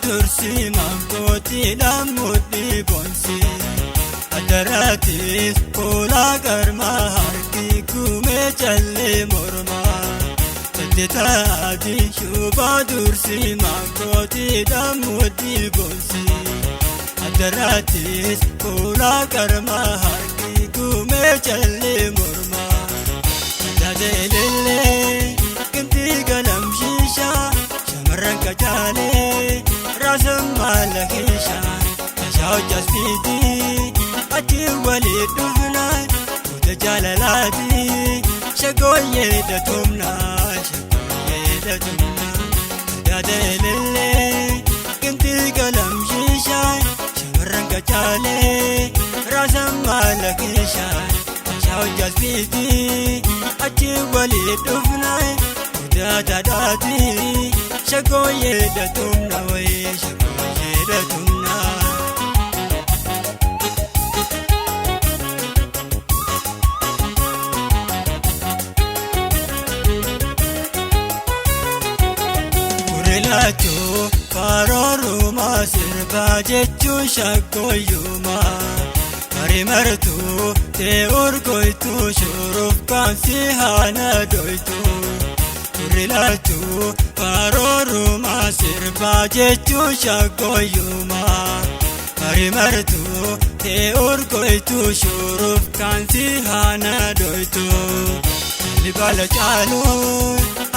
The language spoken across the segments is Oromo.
tursi mankoti lamudi bonsi adaratis kola karma harki kume challe morma tedita adi shuba tursi mankoti lamudi bonsi adaratis kola karma harki kume challe morma dadelele kinti galam shisha shamarran kachale rasam malakisha kashao jasbiti ati wali dufna uta jalalati shagoye da tumna dadelele kinti galam shisha shamarran kachale rasam malakisha kashao jasbiti ati wali dufna dadati shagoye da tumna way shagoye da tumna kurelacho paroru masirba jechu shagoyuma marimartu te urgoitu shuruf kansi hana doitu kurelacho paroru masirba jechu shagoyuma marimartu te urgoitu shuruf kansi hana doitu libala chalu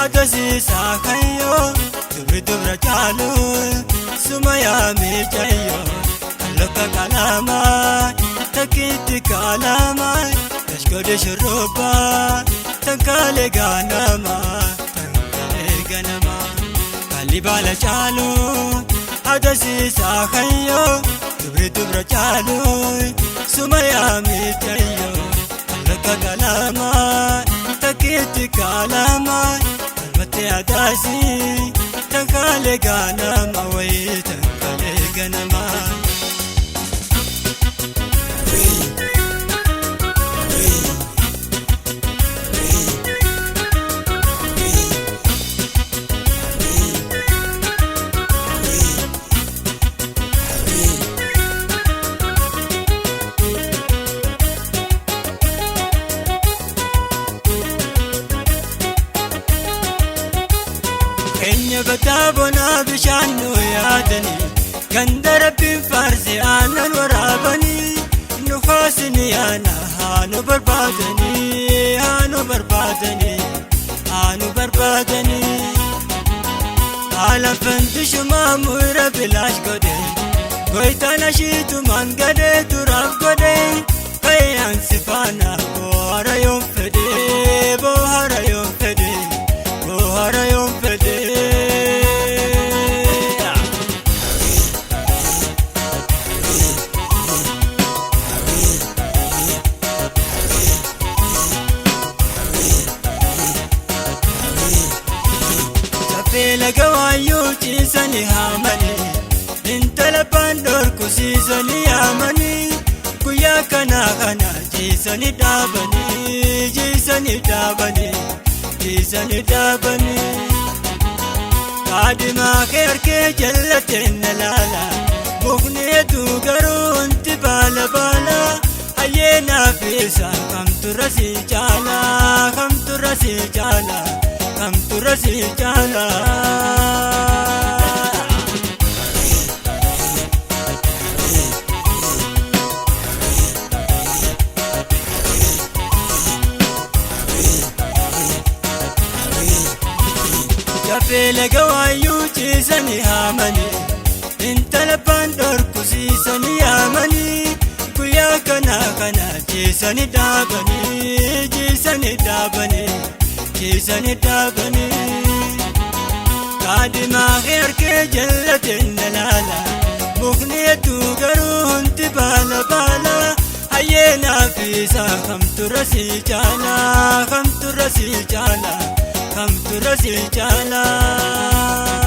adasi sakayo dubra chalu sumaya me chayo loka kalama takiti kalama kashkode shuruba tankale ganama libala chalu adasi sakayo dubra chalu sumaya me chayo loka kalama takiti kalama almate adasi tankale ganama way tankale ganama بتابنا بشانو يادني كندر بفارسي أنا ورابني نخاسني أنا هانو بربادني هانو بربادني هانو بربادني على فندش ما مورا بلاش قدي قويت أنا شيتو من قدي تراب قدي كيان سفانا بوهر يوم فدي بوهر يوم فدي بوهر يوم فدي لقوايو جيساني هامني انت لباندور كسيساني هامني كويا كنا جيساني دابني جيساني دابني جيساني دابني قادما خير كي جلتين لالا مغنيتو قرو انت بالا بالا اينا فيسا كم ترسي جالا كم ترسي جالا كم ترسي جالا جافي لقوايو جيساني هامني انت لباندور كسيساني هامني كويا كنا جيساني دابني جيساني دابني جيساني دابني قادما خير كي جلتين لالا مغنيتو قرو انت بالا بالا هينا فيسا خم ترسي جالا خم ترسي جالا خم ترسي جالا